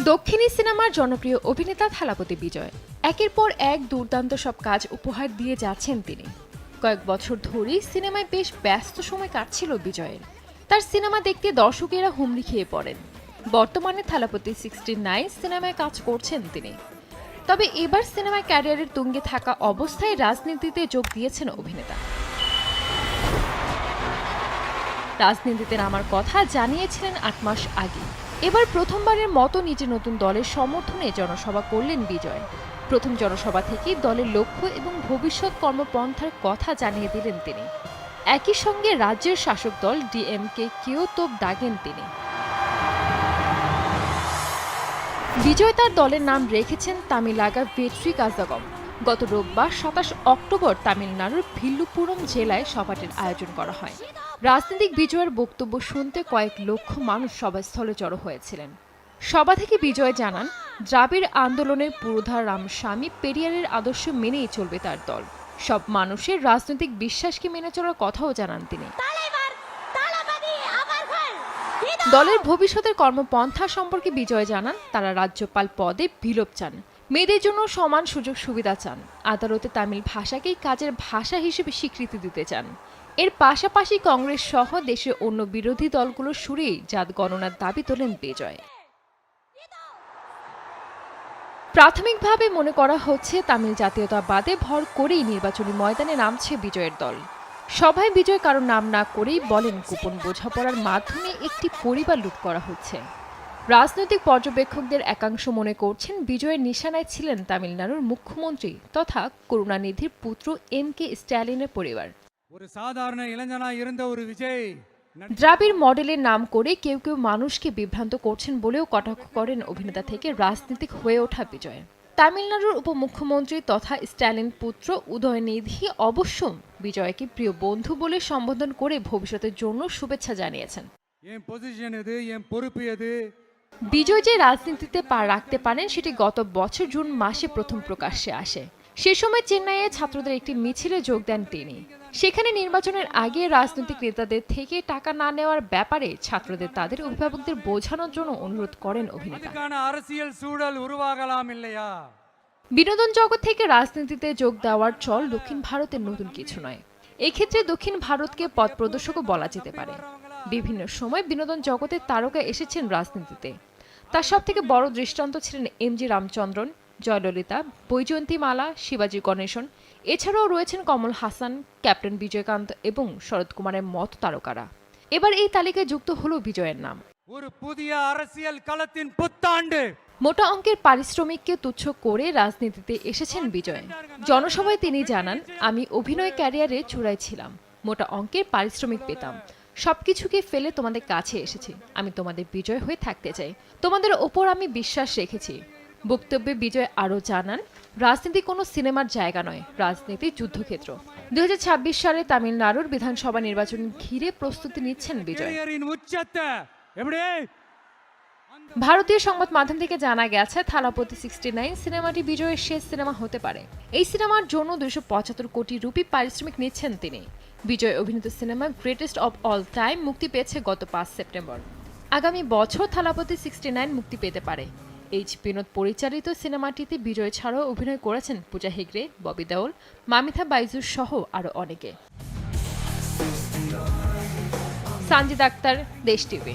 দক্ষিণী সিনেমার জনপ্রিয় অভিনেতা থালাপতি বিজয় একের পর এক দুর্দান্ত সব কাজ উপহার দিয়ে যাচ্ছেন তিনি। কয়েক বছর ধরেই সিনেমায় বেশ ব্যস্ত সময় কাটছিল বিজয়ের। তার সিনেমা দেখতে দর্শকেরা হুমড়ি খেয়ে পড়েন। বর্তমানে থালাপতি 69 সিনেমায় কাজ করছেন তিনি। তবে এবার সিনেমায় ক্যারিয়ারের তুঙ্গে থাকা অবস্থায় রাজনীতিতে যোগ দিয়েছেন অভিনেতা। রাজনীতিতে নামার কথা জানিয়েছিলেন 8 মাস আগে। এবার প্রথমবারের মতো নিজের নতুন দলের সমর্থনে জনসভা করলেন বিজয়। প্রথম জনসভা থেকেই দলের লক্ষ্য এবং ভবিষ্যৎ কর্মপন্থার কথা জানিয়ে দিলেন তিনি। একই সঙ্গে রাজ্যের শাসক দল ডিএমকে কেও তোপ দাগেন তিনি। বিজয় তার দলের নাম রেখেছেন তামিলাগা ভেট্রি কাজাগম। গত রোববার 27 অক্টোবর তামিলনাড়ুর ভিল্লুপুরম জেলায় সভাটির আয়োজন করা হয়। রাজনৈতিক বিজয়ের বক্তব্য শুনতে কয়েক লক্ষ মানুষ সভাস্থলে জড়ো হয়েছিলেন। সভা থেকে বিজয় জানান, দ্রাবিড় আন্দোলনের পুরোধা রামস্বামী পেরিয়ারের আদর্শ মেনেই চলবে তার দল। সব মানুষের রাজনৈতিক বিশ্বাসকে মেনে চলার কথাও জানান তিনি। দলের ভবিষ্যতের কর্মপন্থা সম্পর্কে বিজয় জানান, তারা রাজ্যপাল পদে বিলোপ চান, মেয়েদের জন্য সমান সুযোগ সুবিধা চান, আদালতে তামিল ভাষাকেই কাজের ভাষা হিসেবে স্বীকৃতি দিতে চান। এর পাশাপাশি কংগ্রেস সহ দেশের অন্য বিরোধী দলগুলোর সুরেই জাত গণনার দাবি তোলেন বিজয়। প্রাথমিকভাবে মনে করা হচ্ছে তামিল জাতীয়তাবাদে ভর করেই নির্বাচনী ময়দানে নামছে বিজয়ের দল। সভায় বিজয় কারোর নাম না করেই বলেন, গোপন বোঝাপড়ার মাধ্যমে একটি পরিবার লুট করা হচ্ছে। রাজনৈতিক পর্যবেক্ষকদের একাংশ মনে করছেন বিজয়ের নিশানায় ছিলেন তামিলনাড়ুর মুখ্যমন্ত্রী তথা করুণানিধির পুত্র এম.কে. স্ট্যালিনের পরিবার। দ্রাবিড় মডেলের নাম করে কেউ কেউ মানুষকে বিভ্রান্ত করছেন বলেও কটাক্ষ করেন অভিনেতা থেকে রাজনীতিক হয়ে ওঠা বিজয়। তামিলনাড়ুর উপমুখ্যমন্ত্রী তথা স্ট্যালিন পুত্র উদয়নিধি অবশ্য বিজয়কে প্রিয় বন্ধু বলে সম্বোধন করে ভবিষ্যতের জন্য শুভেচ্ছা জানিয়েছেন। বিজয় যে রাজনীতিতে পা রাখতে পারেন সেটি গত বছর জুন মাসে প্রথম প্রকাশ্যে আসে। সে সময় চেন্নাইয়ে ছাত্রদের একটি মিছিলে যোগ দেন তিনি। সেখানে নির্বাচনের আগে রাজনৈতিক নেতাদের থেকে টাকা না নেওয়ার ব্যাপারে ছাত্রদের তাদের অভিভাবকদের বোঝানোর জন্য অনুরোধ করেন অভিনেতা। বিনোদন জগৎ থেকে রাজনীতিতে যোগ দেওয়ার চল দক্ষিণ ভারতের নতুন কিছু নয়। এক্ষেত্রে দক্ষিণ ভারতকে পথ প্রদর্শকও বলা যেতে পারে। বিভিন্ন সময় বিনোদন জগতের তারকা এসেছেন রাজনীতিতে। তার সব থেকে বড় দৃষ্টান্ত ছিলেন এম.জি. রামচন্দ্রন, জয়ললিতা, বৈজয়ন্তী মালা, শিবাজি গণেশন। এছাড়াও রয়েছেন কমল হাসান, ক্যাপ্টেন বিজয়কান্ত এবং শরৎ কুমারের মতো তারকারা। এবার এই তালিকায় যুক্ত হলো বিজয়ের নাম। মোটা অঙ্কের পারিশ্রমিককে তুচ্ছ করে রাজনীতিতে এসেছেন বিজয়। জনসভায় তিনি জানান, আমি অভিনয় ক্যারিয়ারে চূড়ায় ছিলাম, মোটা অঙ্কের পারিশ্রমিক পেতাম, সবকিছুকে ফেলে তোমাদের কাছে এসেছি। আমি তোমাদের বিজয় হয়ে থাকতে চাই, তোমাদের ওপর আমি বিশ্বাস রেখেছি। বক্তব্যে বিজয় আরও জানান, রাজনীতি কোনো সিনেমার জায়গা নয়, রাজনীতি যুদ্ধক্ষেত্র। 2026 সালে তামিলনাড়ুর বিধানসভা নির্বাচন ঘিরে প্রস্তুতি নিচ্ছেন বিজয়। ভারতীয় সংবাদ মাধ্যম থেকে জানা গেছে, থালাপতি 69 সিনেমাটি বিজয়ের শেষ সিনেমা হতে পারে। এই সিনেমার জন্য 275 কোটি রুপি পারিশ্রমিক নিচ্ছেন তিনি। বিজয় অভিনীত cinema greatest of all time মুক্তি পেয়েছে গত 5 সেপ্টেম্বর। আগামী বছর থালাপতি 69 মুক্তি পেতে পারে। এইচ বিনোদ পরিচালিত সিনেমাটিতে বিজয় ছাড়াও অভিনয় করেছেন পূজা হেগড়ে, ববি দেওল, মামিতা বাইজু সহ আরও অনেকে। সানজিদ আক্তার, দেশ টিভি।